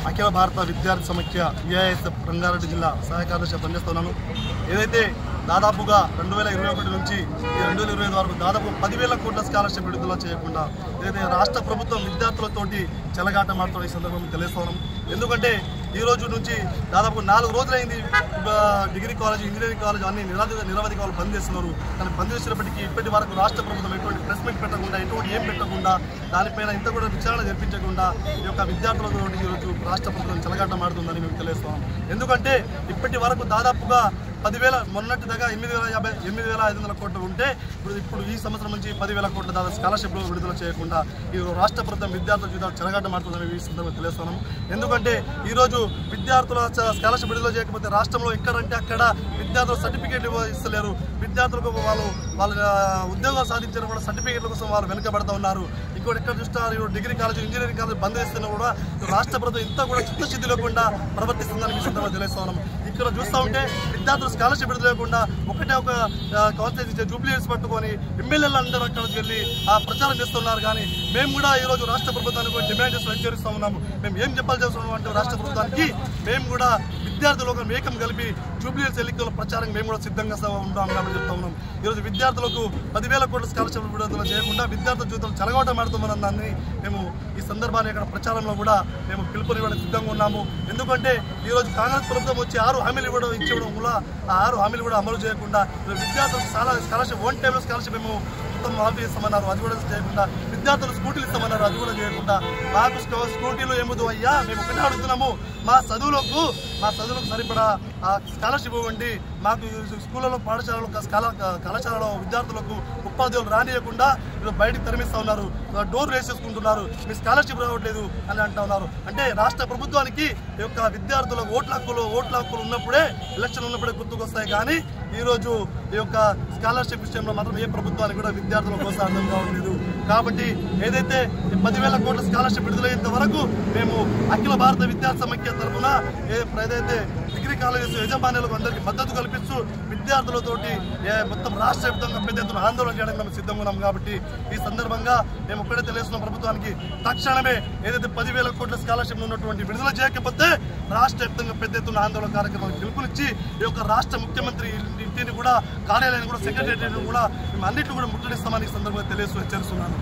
అఖిల భారత విద్యార్థి సమైక్య ఏఐఎస్ఎఫ్ రంగారెడ్డి జిల్లా సహాయ కార్యదర్శిగా పనిచేస్తున్నాను. ఏదైతే దాదాపుగా 2021 నుంచి 2025 వరకు దాదాపు 10,000 కోట్ల స్కాలర్షిప్ విడుదల చేయకుండా ఏదైతే రాష్ట్ర ప్రభుత్వం విద్యార్థులతోటి చెలగాట మాడుతున్న ఈ సందర్భంగా తెలియస్తున్నాం. ఎందుకంటే ఈ రోజు నుంచి దాదాపు 4 రోజులైంది డిగ్రీ కాలేజ్, ఇంజనీరింగ్ కాలేజ్ అన్ని నిరవధిక వాళ్ళు బంద్ చేస్తున్నారు. కానీ బంద్ చేసినప్పటికీ ఇప్పటి వరకు రాష్ట్ర ప్రభుత్వం ఎటువంటి ప్రెస్ మీట్ పెట్టకుండా, ఎటువంటి ఏం పెట్టకుండా, దానిపైన ఇంత కూడా విచారణ జరిపించకుండా ఈ యొక్క విద్యార్థులతో ఈరోజు రాష్ట్ర ప్రభుత్వం చెలగాట మాడుతుందని మేము తెలియస్తున్నాం. ఎందుకంటే ఇప్పటి వరకు దాదాపుగా 10,000 మొన్నటి దాకా 8,500 కోట్లు ఉంటే ఇప్పుడు ఈ సంవత్సరం నుంచి 10,000 కోట్ల దాదాపు స్కాలర్షిప్లు విడుదల చేయకుండా ఈ రాష్ట్ర ప్రభుత్వం విద్యార్థుల జీవితాలు చెలగాట మాడుతుందని ఈ సందర్భంగా తెలియస్తున్నాము. ఎందుకంటే ఈరోజు విద్యార్థుల స్కాలర్షిప్ విడుదల చేయకపోతే రాష్ట్రంలో ఎక్కడంటే అక్కడ విద్యార్థులు సర్టిఫికేట్ ఇస్తలేరు. విద్యార్థులకు వాళ్ళ ఉద్యోగాలు సాధించడం కూడా సర్టిఫికేట్ల కోసం వాళ్ళు వెనుకబడుతూ ఉన్నారు. ఇంకోటి ఎక్కడ చూస్తారు డిగ్రీ కాలేజ్, ఇంజనీరింగ్ కాలేజ్ బంద్ చేస్తున్నా కూడా రాష్ట్ర ప్రభుత్వం ఇంత కూడా చిత్తశుద్ధి లేకుండా ప్రవర్తిస్తుందని ఈ సందర్భంగా తెలియస్తున్నాము. ఇక్కడ చూస్తూ ఉంటే విద్యార్థులు స్కాలర్షిప్ విడుదల లేకుండా ఒక కాన్స్టిట్యూన్సీ జూబ్లీహిల్స్ పట్టుకొని ఎమ్మెల్యేలు అందరూ అక్కడికి వెళ్ళి ప్రచారం చేస్తున్నారు. కానీ మేము కూడా ఈరోజు రాష్ట్ర ప్రభుత్వానికి డిమాండ్ చేస్తూ హెచ్చరిస్తూ ఉన్నాము. మేము ఏం చెప్పాలి చేస్తున్నాం అంటే రాష్ట్ర ప్రభుత్వానికి మేము కూడా విద్యార్థులకు ఏకం కలిపి జూబ్లీహిల్స్ ఎన్నికల ప్రచారం మేము కూడా సిద్ధంగా ఉంటాం కాబట్టి చెప్తా ఉన్నాం. ఈరోజు విద్యార్థులకు 10,000 కోట్ల స్కాలర్షిప్ విడుదల చేయకుండా విద్యార్థుల జీవితాలు చెలగాట మాడుతామన్న దాన్ని మేము ఈ సందర్భాన్ని ఇక్కడ ప్రచారంలో కూడా మేము పిలుపునివ్వడానికి సిద్ధంగా ఉన్నాము. ఎందుకంటే ఈరోజు కాంగ్రెస్ ప్రభుత్వం వచ్చి 6 హామీలు ఇవ్వడం కూడా ఆ 6 హామీలు కూడా అమలు చేయకుండా విద్యార్థులకు చాలా స్కాలర్షిప్ 1 టైంలో స్కాలర్షిప్ మేము మొత్తం మాఫీ ఇస్తామన్నారు, అది కూడా చేయకుండా విద్యార్థులు స్కూటీలు ఇస్తామన్నారు, అది కూడా చేయకుండా మాకు స్కూటీలు ఏముందో అయ్యా మేము ఒకటే అడుగుతున్నాము, మా చదువులకు సరిపడా స్కాలర్షిప్ ఇవ్వండి. మాకు స్కూళ్ళలో పాఠశాలలో కళాశాలలో విద్యార్థులకు ఉపాధ్యాయులు రానియకుండా బయటకు తరిమిస్తూ ఉన్నారు, డోర్ వేసేసుకుంటున్నారు, మీ స్కాలర్షిప్ రావట్లేదు అని అంటూ ఉన్నారు. అంటే రాష్ట్ర ప్రభుత్వానికి ఈ యొక్క విద్యార్థులకు ఓట్ల హక్కులు ఉన్నప్పుడే, ఎలక్షన్ ఉన్నప్పుడే గుర్తుకొస్తాయి. కానీ ఈరోజు ఈ యొక్క స్కాలర్షిప్ విషయంలో మాత్రం ఏ ప్రభుత్వానికి కూడా విద్యార్థుల కోసం అర్థం కావట్లేదు. కాబట్టి ఏదైతే 10,000 కోట్ల స్కాలర్షిప్ విడుదలయ్యేంత వరకు మేము అఖిల భారత విద్యార్థి సమైక్య తరఫున ఏదైతే డిగ్రీ కాలేజెస్ యజమానులకు అందరికీ మద్దతు కల్పిస్తూ విద్యార్థులతోటి మొత్తం రాష్ట్ర వ్యాప్తంగా పెద్ద ఎత్తున ఆందోళన చేయడానికి మేము సిద్ధంగా ఉన్నాం. కాబట్టి ఈ సందర్భంగా మేము ఒక్కడే తెలియజేస్తున్న ప్రభుత్వానికి తక్షణమే ఏదైతే 10,000 కోట్ల స్కాలర్షిప్ ఉన్నటువంటి విడుదల చేయకపోతే రాష్ట్ర వ్యాప్తంగా పెద్ద ఎత్తున ఆందోళన కార్యక్రమానికి పిలుపునిచ్చి ఈ యొక్కరాష్ట్ర ముఖ్యమంత్రి ఇంటిని కూడా, కార్యాలయాన్ని కూడా, సెక్రటేరియట్ని కూడా మేము అన్నింటినీ కూడా ముట్టడిస్తామని ఈ సందర్భంగా హెచ్చరిస్తున్నాను.